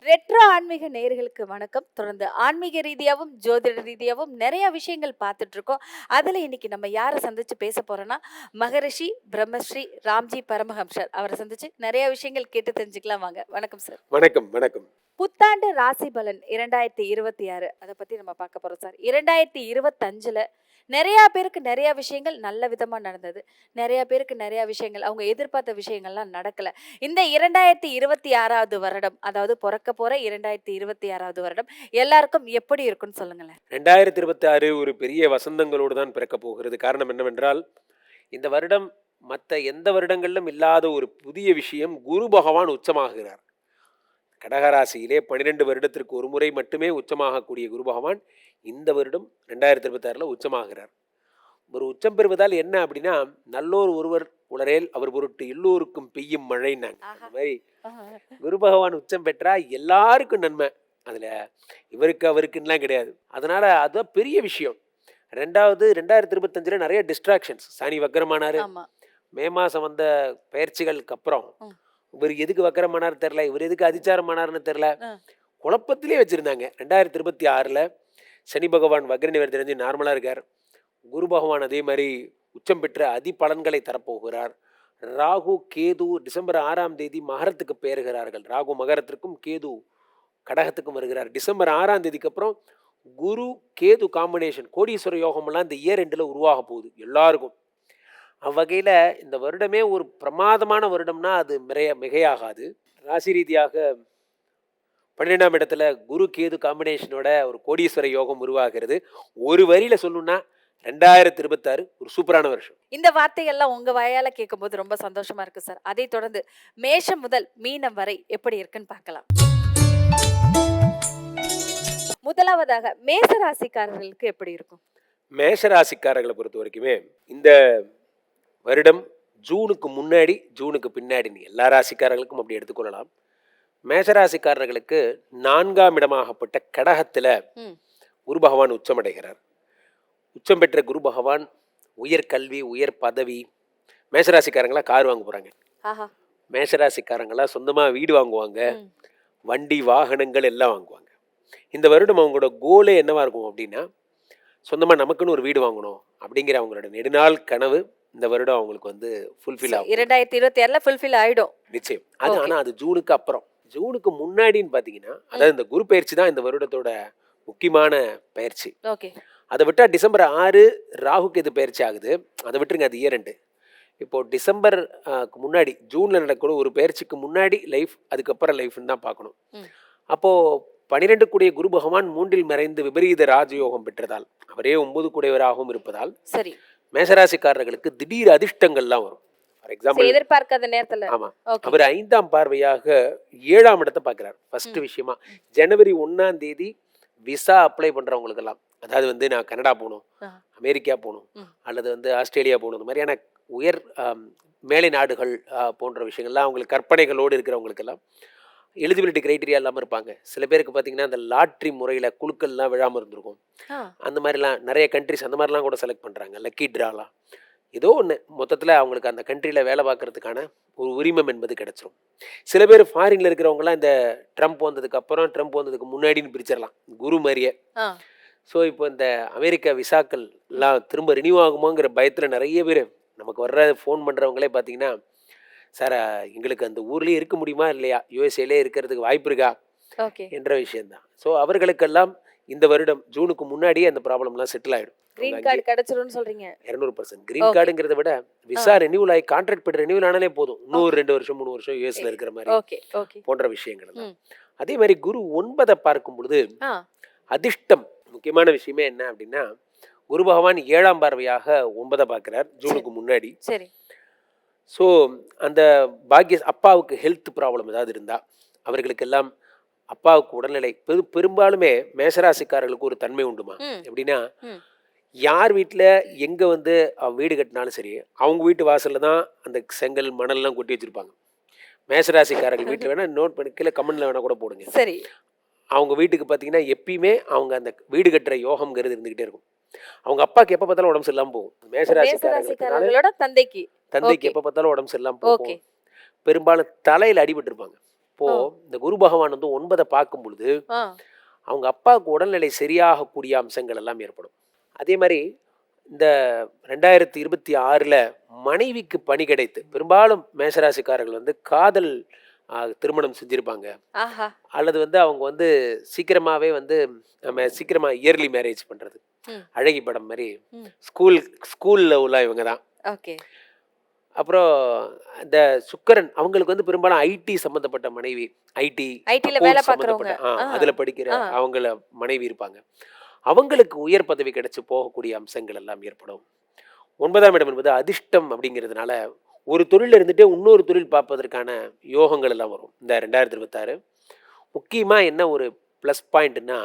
Retro ஆன்மீக நேயர்களுக்கு வணக்கம். தொடர்ந்து ஆன்மீக ரீதியாவும், ஜோதிட ரீதியாவும் நிறைய விஷயங்கள் பார்த்துட்டு இருக்கோம். அதுல இன்னைக்கு நம்ம யார சந்திச்சு பேச போறோம்னா, மகரிஷி பிரம்மஸ்ரீ ராம்ஜி பரமஹம்சர் அவரை சந்திச்சு நிறைய விஷயங்கள் கேட்டு தெரிஞ்சுக்கலாம் வாங்க. வணக்கம் சார். வணக்கம் வணக்கம். புத்தாண்டு ராசி பலன் 2026 அத பத்தி நம்ம பார்க்க போறோம் சார். 2025ல நிறைய பேருக்கு நிறைய விஷயங்கள் நல்ல விதமா நடந்தது. நிறைய பேருக்கு நிறைய விஷயங்கள் அவங்க எதிர்பார்த்த விஷயங்கள்லாம் நடக்கல. இந்த 2026வது வருடம், அதாவது பொறக்க போற 2026வது வருடம் எல்லாருக்கும் எப்படி இருக்கும்னு சொல்லுங்களேன். 2026 ஒரு பெரிய வசந்தங்களோடு தான் பிறக்கப் போகிறது. காரணம் என்னவென்றால், இந்த வருடம் மத்த எந்த வருடங்களிலும் இல்லாத ஒரு புதிய விஷயம், குரு பகவான் உச்சமாகிறார். கடகராசியிலே 12 வருடத்திற்கு ஒரு முறை மட்டுமே உச்சமாகக்கூடிய குரு பகவான் இந்த வருடம் 2026ல உச்சமாகிறார். ஒரு உச்சம் பெறுவதால் என்ன அப்படின்னா, நல்லோர் ஒருவர் உளரேல் அவர் பொருட்டு எல்லோருக்கும் பெய்யும் மழைன்னாங்க. அந்த மாதிரி குரு பகவான் உச்சம் பெற்றா எல்லாருக்கும் நன்மை. அதுல இவருக்கு அவருக்குன்னெலாம் கிடையாது. அதனால அதுதான் பெரிய விஷயம். ரெண்டாவது, 2025ல நிறைய டிஸ்ட்ராக்ஷன்ஸ். சனி வக்கரமானாரு. மே மாசம் வந்த பயிற்சிகளுக்கு அப்புறம் இவர் எதுக்கு வக்கரமானார் தெரில, இவர் எதுக்கு அதிச்சாரமானார்னு தெரில, குழப்பத்திலே வச்சிருந்தாங்க. 2026ல சனி பகவான் வக்ர நிவர்த்தி தெரிஞ்சு நார்மலா இருக்கார். குரு பகவான் அதே மாதிரி உச்சம் பெற்ற அதி பலன்களை தரப்போகிறார். ராகு கேது டிசம்பர் 6ஆம் தேதி மகரத்துக்கு பெயர்கிறார்கள். ராகு மகரத்திற்கும் கேது கடகத்துக்கும் வருகிறார். டிசம்பர் 6ஆம் தேதிக்கு அப்புறம் குரு கேது காம்பினேஷன் கோடீஸ்வர யோகமெல்லாம் இந்த இயர் எண்டில் உருவாக போகுது எல்லாருக்கும். அவ்வகையில் இந்த வருடமே ஒரு பிரமாதமான வருடம்னா அது மிகையாகாது. ராசி ரீதியாக 12ஆம் இடத்துல குரு கேது காம்பினேஷனோட ஒரு கோடீஸ்வர யோகம் உருவாகிறது. ஒரு வரியில சொல்லணும்னா 2026 ஒரு சூப்பரான வருஷம். இந்த வார்த்தைகள்லாம் உங்க வாயால கேட்கும்போது ரொம்ப சந்தோஷமா இருக்கு சார். அதை தொடர்ந்து மேஷம் முதல் மீனம் வரை எப்படி இருக்குன்னு பார்க்கலாம். முதலாவதாக மேச ராசிக்காரர்களுக்கு எப்படி இருக்கும்? மேஷ ராசிக்காரர்களை பொறுத்த வரைக்குமே இந்த வருடம் ஜூனுக்கு முன்னாடி ஜூனுக்கு பின்னாடின்னு எல்லா ராசிக்காரர்களுக்கும் அப்படி எடுத்துக்கொள்ளலாம். மேஷராசிக்காரர்களுக்கு 4ஆம் இடமாகப்பட்ட கடகத்துல குரு பகவான் உச்சமடைகிறார். உச்சம் பெற்ற குரு பகவான் உயர் கல்வி, உயர் பதவி. மேஷராசிக்காரங்களா கார் வாங்க போறாங்க. மேஷராசிக்காரங்களா சொந்தமா வீடு வாங்குவாங்க, வண்டி வாகனங்கள் எல்லாம் வாங்குவாங்க. இந்த வருடம் அவங்களோட கோலே என்னவா இருக்கும் அப்படின்னா, சொந்தமா நமக்குன்னு ஒரு வீடு வாங்கணும் அப்படிங்கிற அவங்களோட நெடுநாள் கனவு இந்த வருடம் அவங்களுக்கு வந்து ஃபுல்ஃபில் ஆகும். 2026ல ஃபுல்ஃபில் ஆயிடும் நிச்சயம். அது ஆனா அது ஜூனுக்கு அப்புறம். ஜூனுக்கு முன்னாடின்னு பாத்தீங்கன்னா, அதாவது இந்த குரு பயிற்சி தான் இந்த வருடத்தோட முக்கியமான பயிற்சி. அதை விட்டா டிசம்பர் 6 ராகு கேது பயிற்சி ஆகுது. அதை விட்டுருங்க, அது இயர் எண்டு. இப்போ டிசம்பர் முன்னாடி ஜூன்ல நடக்கிற ஒரு பயிற்சிக்கு முன்னாடி லைஃப், அதுக்கப்புறம் லைஃப்னு தான் பார்க்கணும். அப்போ 12 கூடிய குரு பகவான் 3இல் மறைந்து விபரீத ராஜயோகம் பெற்றதால், அவரே 9 கூடியவராகவும் இருப்பதால் சரி மேஷராசிக்காரர்களுக்கு திடீர் அதிர்ஷ்டங்கள்லாம் வரும். ஃபார் எக்ஸாம்பிள் எதிர்பார்க்காத நேரத்துல. ஆமா, அவர் 5ஆம் பார்வையாக 7ஆம் இடத்தை பார்க்கிறார். ஃபர்ஸ்ட் விஷயமா ஜனவரி 1ஆம் தேதி விசா அப்ளை பண்றவங்களுக்கு எல்லாம், அதாவது வந்து நான் கனடா போகணும், அமெரிக்கா போகணும், அல்லது வந்து ஆஸ்திரேலியா போகணும், இந்த மாதிரியான உயர் மேலை நாடுகள் போன்ற விஷயங்கள்லாம் அவங்களுக்கு கற்பனைகளோடு இருக்கிறவங்களுக்கெல்லாம் எலிஜிபிலிட்டி கிரைட்டீரியா இல்லாமல் இருப்பாங்க. சில பேருக்கு பார்த்தீங்கன்னா அந்த லாட்ரி முறையில் குழுக்கள்லாம் விழாமல் இருந்திருக்கும். அந்த மாதிரிலாம் நிறைய கண்ட்ரிஸ் அந்த மாதிரிலாம் கூட செலக்ட் பண்ணுறாங்க. லக்கி ட்ராலாம் ஏதோ ஒன்று, மொத்தத்தில் அவங்களுக்கு அந்த கண்ட்ரியில் வேலை பார்க்கறதுக்கான ஒரு உரிமம் என்பது கிடைச்சிரும். சில பேர் ஃபாரின்ல இருக்கிறவங்கலாம் இந்த ட்ரம்ப் வந்ததுக்கு அப்புறம், ட்ரம்ப் வந்ததுக்கு முன்னாடின்னு பிரிச்சிடலாம், குரு மாதிரியே. ஸோ இப்போ இந்த அமெரிக்கா விசாக்கள் எல்லாம் திரும்ப ரினியூ ஆகுமாங்கிற பயத்தில் நிறைய பேர் நமக்கு வர்ற ஃபோன் பண்ணுறவங்களே பார்த்தீங்கன்னா, சார் எங்களுக்கு அந்த ஊர்லேயே இருக்க முடியுமா இல்லையா, யூஎஸ்ஏலே இருக்கிறதுக்கு வாய்ப்பு இருக்கா என்ற விஷயம்தான். ஸோ அவர்களுக்கெல்லாம் இந்த வருடம் ஜூனுக்கு முன்னாடியே அந்த ப்ராப்ளம்லாம் செட்டில் ஆகிடும். கிரீன் கார்டு கிடைச்சிரும்னு சொல்றீங்க. 200% கிரீன் கார்டுங்கிறத விட விசா ரெனியூவல் ஆகி கான்ட்ராக்ட் படி ரெனியூவல் ஆனாலே போதும். 2 வருஷம் 3 வருஷம் யூஎஸ்ல இருக்கிற மாதிரி போன்ற விஷயங்கள் எல்லாம். அதே மாதிரி குரு 9 பார்க்கும் பொழுது அதிர்ஷ்டம் முக்கியமான விஷயமே என்ன அப்படின்னா, குரு பகவான் 7ஆம் பார்வையாக 9 பார்க்கிறார் ஜூனுக்கு முன்னாடி. சரி. ஸோ அந்த பாக்கிய அப்பாவுக்கு ஹெல்த் ப்ராப்ளம் ஏதாவது இருந்தால் அவர்களுக்கெல்லாம், அப்பாவுக்கு உடல்நிலை பெரும்பாலுமே மேஷராசிக்காரர்களுக்கு ஒரு தன்மை உண்டுமா எப்படின்னா, யார் வீட்டில் எங்கே வந்து வீடு கட்டினாலும் சரி, அவங்க வீட்டு வாசலில் தான் அந்த செங்கல் மணல்லாம் கொட்டி வச்சுருப்பாங்க. மேஷராசிக்காரர்கள் வீட்டில் வேணால் நோட் பண்ணி கீழே கமெண்ட்ல வேணால் கூட போடுங்க. சரி. அவங்க வீட்டுக்கு பார்த்தீங்கன்னா எப்பயுமே அவங்க அந்த வீடு கட்டுற யோகம்ங்கிறது இருந்துக்கிட்டே இருக்கும். அவங்க அப்பாவுக்கு எப்போ பார்த்தாலும் உடம்பு சரியில்லாமல் போகும். மேஷராசிக்காரர்களோட தந்தைக்கு எப்போ பார்த்தாலும் உடம்பு சரியில்லாமல் போகும். பெரும்பாலும் தலையில் அடிபட்டிருப்பாங்க. அப்போ ஓ. இந்த குரு பகவான் வந்து 9 பார்க்கும் பொழுது ஆ. அவங்க அப்பாவுக்கு உடல்நிலை சரியாகக்கூடிய அம்சங்கள் எல்லாம் ஏற்படும். அதே மாதிரி இந்த 2026ல் மனைவிக்கு பணி கிடைத்து, பெரும்பாலும் மேஷராசிக்காரர்கள் வந்து காதல் திருமணம் செஞ்சிருப்பாங்க. ஆஹா. அல்லது வந்து அவங்க வந்து சீக்கிரமாவே வந்து நம்ம சீக்கிரமா இயர்லி மேரேஜ் பண்றது. ம். அழகி படம் மாதிரி ம். ஸ்கூல்ல உள்ள இவங்க தான். ஓகே. அப்புறம் இந்த சுக்கிரன் அவங்களுக்கு வந்து பெரும்பாலும் ஐடி சம்பந்தப்பட்ட மனைவி, ஐடி ஐடில வேலை அக்கவுண்ட்ஸ் பார்க்குறவங்க. சம்பந்தப்பட்ட ஆ. அதுல படிக்கிற ஆ. அவங்கள மனைவி இருப்பாங்க. அவங்களுக்கு உயர் பதவி கிடைச்சு போகக்கூடிய அம்சங்கள் எல்லாம் ஏற்படும். 9ஆம் இடம் என்பது அதிர்ஷ்டம் அப்படிங்கிறதுனால ஒரு தொழில இருந்துட்டே இன்னொரு தொழில் பார்ப்பதற்கான யோகங்கள் எல்லாம் வரும் இந்த 2026. முக்கியமா என்ன ஒரு ப்ளஸ் பாயிண்ட்னா,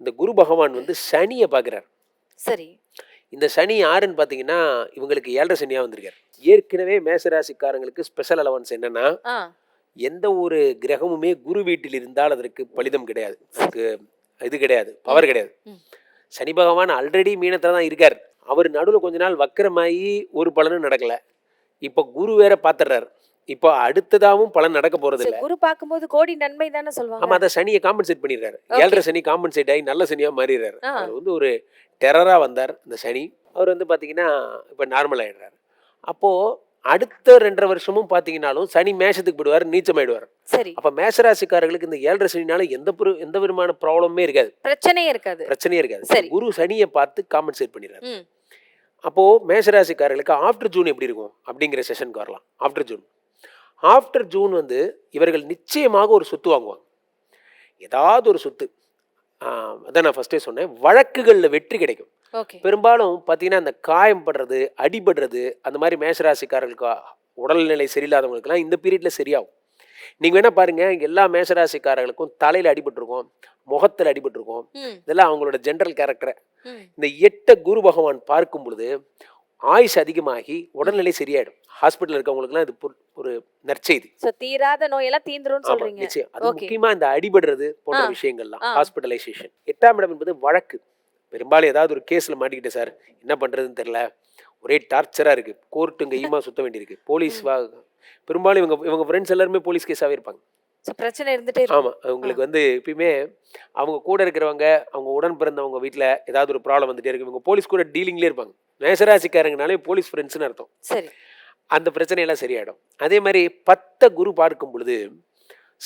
இந்த குரு பகவான் வந்து சனியை பார்க்குறார். சரி. இந்த சனி யாருன்னு பார்த்தீங்கன்னா, இவங்களுக்கு 7.5 சனியா வந்திருக்காரு. ஏற்கனவே மேஷராசிக்காரங்களுக்கு ஸ்பெஷல் அலவன்ஸ் என்னன்னா, ஆ. எந்த ஒரு கிரகமுமே குரு வீட்டில் இருந்தால் அதற்கு பலிதம் கிடையாது. அதுக்கு இது கிடையாது, பவர் கிடையாது. ம். சனி பகவான் ஆல்ரெடி மீனத்துல தான் இருக்கார். அவர் நடுவில் கொஞ்ச நாள் வக்கரமாகி ஒரு பலனும் நடக்கல. இப்போ குரு வேற பார்த்துடுறாரு. இப்போ அடுத்ததாகவும் பலன் நடக்க போறது இல்ல. குரு பார்க்கும்போது கோடி நன்மை தானே சொல்லுவாங்க. ஆமா, அதை சனியை காம்பன்சேட் பண்ணிடுறாரு. Okay. 7.5 சனி காம்பன்சேட் ஆகி நல்ல சனியா மாறிடுறாரு. ஆ. அவர் வந்து ஒரு டெரரா வந்தார் இந்த சனி. அவர் வந்து பாத்தீங்கன்னா இப்போ நார்மல் ஆயிடுறாரு. அப்போ அடுத்த 2.5 வருஷமும் பாத்தீங்கன்னாலும் சனி மேஷத்துக்கு போயிடுவார், நீச்சமாயிடுவார். சரி. அப்ப மேஷராசிக்காரர்களுக்கு இந்த 7.5 சனினால எந்த விதமான ப்ராப்ளமே இருக்காது, பிரச்சனையே இருக்காது. பிரச்சனையே இருக்காது. சரி. குரு சனியை பார்த்து காம்பன்சேட் பண்ணிடுறாரு. ம். அப்போ மேஷராசிக்காரர்களுக்கு ஆஃப்டர் ஜூன் எப்படி இருக்கும் அப்படிங்கிற செஷனுக்கு வரலாம். ஆஃப்டர் ஜூன் வந்து இவர்கள் நிச்சயமாக ஒரு சொத்து வாங்குவாங்க. ஏதாவது ஒரு சொத்து. அதான் நான் ஃபர்ஸ்டே சொன்னேன், வழக்குகளில் வெற்றி கிடைக்கும். ஓகே. பெரும்பாலும் பார்த்தீங்கன்னா இந்த காயம் படுறது, அடிபடுறது, அந்த மாதிரி மேஷராசிக்காரர்களுக்கு உடல்நிலை சரியில்லாதவங்களுக்குலாம் இந்த பீரியட்ல சரியாகும். நீங்க வேணா பாருங்க, எல்லா மேஷராசிக்காரர்களுக்கும் தலையில அடிபட்டிருக்கும், முகத்தில் அடிபட்டிருக்கும். ம். இதெல்லாம் அவங்களோட ஜென்ரல் கேரக்டர். ம். இந்த 8 குரு பகவான் பார்க்கும் பொழுது ஆயுஷ் அதிகமாகி உடல்நிலை சரியாயிடும். ஹாஸ்பிட்டல் இருக்கவங்களுக்குலாம் இது ஒரு நற்செய்தி. சோ தீராத நோயெல்லாம் தீந்துரும்னு ஆமா, சொல்றீங்க. நிச்சயம். அது Okay. முக்கியமா இந்த அடிபடுறது போன்ற ஆ. விஷயங்கள்லாம், ஆ. ஹாஸ்பிட்டலைசேஷன். 8ஆம் இடம் என்பது வழக்கு. பெரும்பாலும் ஏதாவது ஒரு கேஸ்ல மாட்டிக்கிட்டு சார், என்ன பண்றதுன்னு தெரியல, ஒரே டார்ச்சரா இருக்கு, கோர்ட்டு கையுமா சுத்த வேண்டியிருக்கு, போலீஸ் பெரும்பாலும் இவங்க ஃப்ரெண்ட்ஸ் எல்லாருமே போலீஸ் கேஸாவே இருப்பாங்க. சோ பிரச்சனை இருந்துட்டே இருக்கும். ஆமா, அவங்களுக்கு வந்து எப்பயுமே அவங்க கூட இருக்கிறவங்க, அவங்க உடன் பிறந்தவங்க வீட்டில் ஏதாவது ஒரு ப்ராப்ளம் வந்துட்டே இருக்கு, இவங்க போலீஸ் கூட டீலிங்லேயே இருப்பாங்க. மேஷராசிக்காரங்கனாலே போலீஸ் ஃப்ரெண்ட்ஸ்னு அர்த்தம். சரி. அந்த பிரச்சனையெல்லாம் சரியாயிடும். அதே மாதிரி 10 குரு பார்க்கும் பொழுது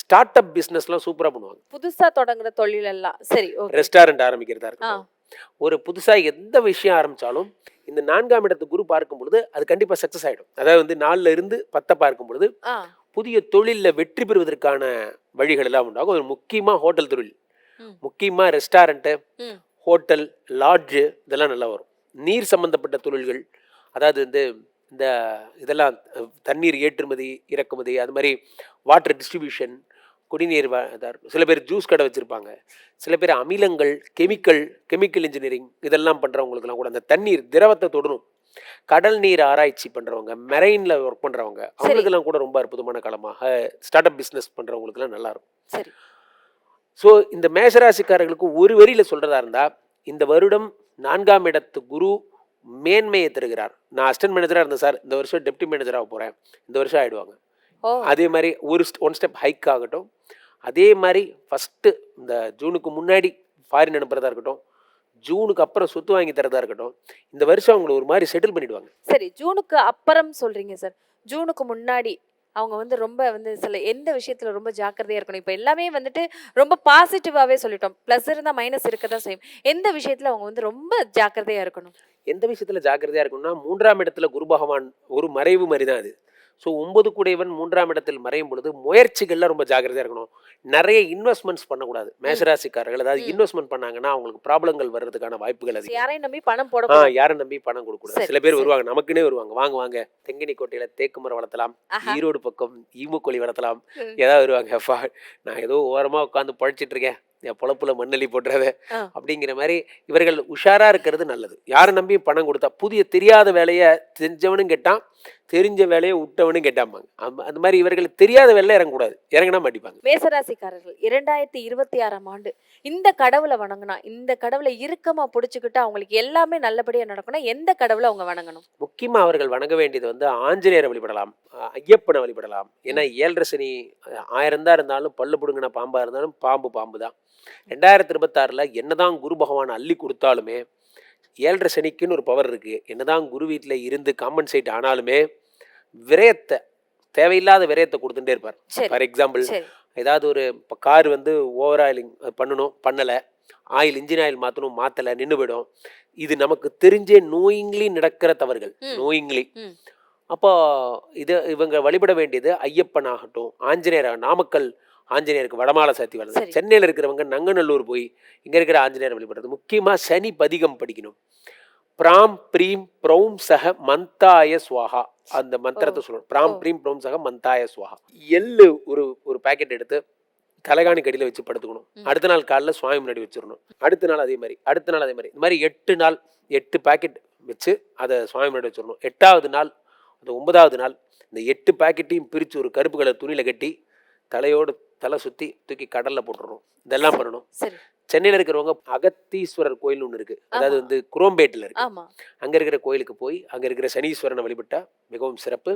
ஸ்டார்ட் அப் பிஸ்னஸ்லாம் சூப்பராக பண்ணுவாங்க. புதுசா தொடங்குற தொழில் எல்லாம். சரி. ஓகே. ரெஸ்டாரண்ட் ஆரம்பிக்கிறதா ஆ. இருக்கட்டும், ஒரு புதுசாக எந்த விஷயம் ஆரம்பித்தாலும் இந்த 4ஆம் இடத்து குரு பார்க்கும் பொழுது அது கண்டிப்பாக சக்ஸஸ் ஆகிடும். அதாவது வந்து 4ல் இருந்து 10 பார்க்கும் பொழுது ஆ. புதிய தொழிலில் வெற்றி பெறுவதற்கான வழிகள் எல்லாம் உண்டாகும். ஒரு முக்கியமாக ஹோட்டல் தொழில், ம். முக்கியமாக ரெஸ்டாரண்ட்டு, ம். ஹோட்டல், லாட்ஜு, இதெல்லாம் நல்லா வரும். நீர் சம்பந்தப்பட்ட தொழில்கள், அதாவது வந்து இந்த இதெல்லாம் தண்ணீர் ஏற்றுமதி இறக்குமதி, அது மாதிரி வாட்டர் டிஸ்ட்ரிபியூஷன், குடிநீர் சில பேர் ஜூஸ் கடை வச்சுருப்பாங்க, சில பேர் அமிலங்கள், கெமிக்கல் இன்ஜினியரிங் இதெல்லாம் பண்ணுறவங்களுக்குலாம் கூட அந்த தண்ணீர் திரவத்தை தொடரும். கடல் நீர் ஆராய்ச்சி பண்ணுறவங்க, மெரைனில் ஒர்க் பண்ணுறவங்க, அவங்களுக்கெல்லாம் கூட ரொம்ப அற்புதமான காலமாக ஸ்டார்ட் அப் பிஸ்னஸ் பண்ணுறவங்களுக்குலாம் நல்லாயிருக்கும். சரி. ஸோ இந்த மேஷராசிக்காரர்களுக்கு ஒரு வரியில் சொல்கிறதா இருந்தால், இந்த வருடம் 4ஆம் இடத்து குரு மேன்மையை தருகிறார். நான் அசிஸ்டன்ட் மேனேஜராக இருந்தேன் சார், இந்த வருஷம் டெப்டி மேனேஜராக போகிறேன், இந்த வருஷம் ஆகிடுவாங்க. ஓ. அதே மாதிரி ஒன் ஸ்டெப் ஹைக் ஆகட்டும். அதே மாதிரி ஃபஸ்ட்டு இந்த ஜூனுக்கு முன்னாடி ஃபாரின் அனுப்புறதா இருக்கட்டும், ஜூனுக்கு அப்புறம் சொத்து வாங்கி தரதா இருக்கட்டும், இந்த வருஷம் அவங்கள ஒரு மாதிரி செட்டில் பண்ணிடுவாங்க. சரி. ஜூனுக்கு அப்புறம் சொல்றீங்க சார். ஜூனுக்கு முன்னாடி அவங்க வந்து ரொம்ப வந்து சில எந்த விஷயத்துல ரொம்ப ஜாக்கிரதையா இருக்கணும்? இப்ப எல்லாமே வந்துட்டு ரொம்ப பாசிட்டிவாவே சொல்லிட்டோம். பிளஸ் இருந்தா மைனஸ் இருக்க தான் செய்யும். எந்த விஷயத்துல அவங்க வந்து ரொம்ப ஜாக்கிரதையா இருக்கணும்? எந்த விஷயத்தில் ஜாக்கிரதையாக இருக்கணும்னா, 3ஆம் இடத்துல குரு பகவான் ஒரு மறைவு மாதிரி தான் அது. ஸோ 9 கூடையவன் 3ஆம் இடத்தில் மறையும் பொழுது முயற்சிகள்லாம் ரொம்ப ஜாக்கிரதையாக இருக்கணும். நிறைய இன்வெஸ்ட்மெண்ட்ஸ் பண்ணக்கூடாது மேஷராசிக்காரர்கள். அதாவது இன்வெஸ்ட்மெண்ட் பண்ணாங்கன்னா அவங்களுக்கு ப்ராப்ளங்கள் வர்றதுக்கான வாய்ப்புகள் அதிகம். யாரையும் நம்பி பணம் போடக்கூடாது. யாரை நம்பி பணம் கொடுக்கூடாது. சரி, சில பேர் சரி. வருவாங்க, நமக்குன்னே வருவாங்க, வாங்க தெங்கினி கோட்டையில் தேக்கு மரம் வளர்த்தலாம், ஆஹா. ஈரோடு பக்கம் ஈமுக்கோழி வளர்த்தலாம், ம். ஏதாவது வருவாங்க, அப்பா நான் ஏதோ ஓரமாக உட்காந்து பழிச்சிட்டு இருக்கேன், என் பொழப்புல மண்ணெல்லி போட்டுறத ஆ. அப்படிங்கிற மாதிரி இவர்கள் உஷாரா இருக்கிறது நல்லது. யாரை நம்பி பணம் கொடுத்தா, புதிய தெரியாத வேலையை செஞ்சவனும் கெட்டான், தெரிஞ்ச வேலையை விட்டவனு கேட்டாம்பாங்க. அந்த மாதிரி இவர்களுக்கு தெரியாத வேலை இறங்கக்கூடாது, இறங்கினா மாட்டிப்பாங்க. மேசராசிக்காரர்கள் 2026ஆம் ஆண்டு இந்த கடவுளை வணங்கினா, இந்த கடவுளை இறுக்கமா பிடிச்சுக்கிட்டு அவங்களுக்கு எல்லாமே நல்லபடியா நடக்கணும், எந்த கடவுளை அவங்க வணங்கணும்? முக்கியமா அவர்கள் வணங்க வேண்டியது வந்து ஆஞ்சநேயரை வழிபடலாம், ஐயப்பனை வழிபடலாம். ஏன்னா 7.5 சனி 1000 தான் இருந்தாலும் பல்லு பிடுங்கின பாம்பா இருந்தாலும் பாம்பு பாம்பு தான். 2026ல் என்னதான் குரு பகவான் அள்ளி கொடுத்தாலுமே 7.5 சனிக்குன்னு ஒரு பவர் இருக்கு. என்னதான் குரு வீட்டில் இருந்து காம்பன்சேட் ஆனாலுமே விரயத்தை, தேவையில்லாத விரயத்தை கொடுத்துட்டே இருப்பார். சரி ஃபார் எக்ஸாம்பிள், சரி ஏதாவது ஒரு இப்போ கார் வந்து ஓவர் ஆயிலிங் பண்ணணும், பண்ணலை, ஆயில் இன்ஜின் ஆயில் மாற்றணும், மாற்றலை, நின்று போயிடும். இது நமக்கு தெரிஞ்சே நோயிங்லி நடக்கிற தவறுகள், ம் நோயிங்லி. ம் அப்போ இவங்க வழிபட வேண்டியது ஐயப்பன் ஆகட்டும், ஆஞ்சநேயர், நாமக்கல் ஆஞ்சநேயருக்கு வடமாலை சாத்தி வர்றது. சரி சென்னையில் இருக்கிறவங்க நங்கநல்லூர் போய் இங்கே இருக்கிற ஆஞ்சநேயர் வழிபடுறது. முக்கியமாக சனி பதிகம் படிக்கணும். பிராம் ப்ரீம் ப்ரௌம் சக மந்தாய ஸ்வாஹா, அந்த ஓ மந்திரத்தை சொல்லணும். ஓ பிராம் ப்ரீம் ப்ரௌம் சக மந்தாய ஸ்வாஹா. எள்ளு ஒரு ஒரு பாக்கெட் எடுத்து தலைகாணி கடியில் வச்சு படுத்துக்கணும். ம் அடுத்த நாள் காலைல சுவாமி முன்னாடி வச்சிடணும். அடுத்த நாள் அதே மாதிரி, அடுத்த நாள் அதே மாதிரி, இந்த மாதிரி 8 நாள் 8 பாக்கெட் வச்சு அதை சுவாமி முன்னாடி வச்சிடணும். 8வது நாள், அந்த 9வது நாள் இந்த 8 பாக்கெட்டையும் பிரித்து ஒரு கருப்பு கலர் துணியில் கட்டி தலையோடு தலை சுற்றி தூக்கி கடலில் போட்டுடணும். இதெல்லாம் சரி பண்ணணும். சரி சென்னையில் இருக்கிறவங்க அகத்தீஸ்வரர் கோயில் ஒன்று இருக்குது, அதாவது ஆமா வந்து குரோம்பேட்டில் இருக்குது. ஆமா அங்கே இருக்கிற கோயிலுக்கு போய் அங்கே இருக்கிற சனீஸ்வரனை வழிபட்டால் மிகவும் சிறப்பு.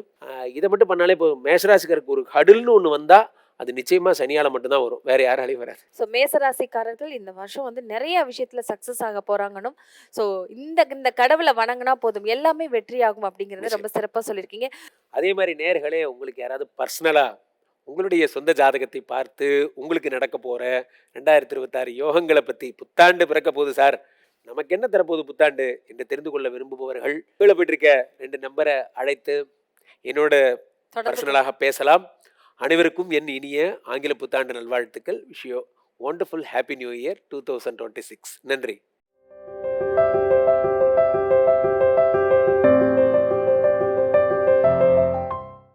இதை மட்டும் பண்ணாலே இப்போ மேஷராசிக்காருக்கு ஒரு ஹடில்னு ஒன்று வந்தால் அது நிச்சயமாக சனியால் மட்டும்தான் வரும், வேறு யாராலையும் வராது. ஸோ மேசராசிக்காரர்கள் இந்த வருஷம் வந்து நிறைய விஷயத்துல சக்சஸ் ஆக போறாங்கன்னும், ஸோ இந்த இந்த கடவுளை வணங்கினா போதும் எல்லாமே வெற்றியாகும் அப்படிங்கறத நிச்சயம். ரொம்ப சிறப்பா சொல்லியிருக்கீங்க. அதே மாதிரி நேர்களே, உங்களுக்கு யாராவது பர்சனலாக உங்களுடைய சொந்த ஜாதகத்தை பார்த்து உங்களுக்கு நடக்க போகிற 2026 யோகங்களை பற்றி, புத்தாண்டு பிறக்க போகுது சார், நமக்கு என்ன தரப்போகுது புத்தாண்டு என்று தெரிந்து கொள்ள விரும்புபவர்கள் கீழே போயிட்டிருக்க 2 நம்பரை அழைத்து என்னோட தொடர்பு பர்சனலாக பேசலாம். அனைவருக்கும் என் இனிய ஆங்கில புத்தாண்டு நல்வாழ்த்துக்கள். Wish you wonderful happy new year 2026. நன்றி.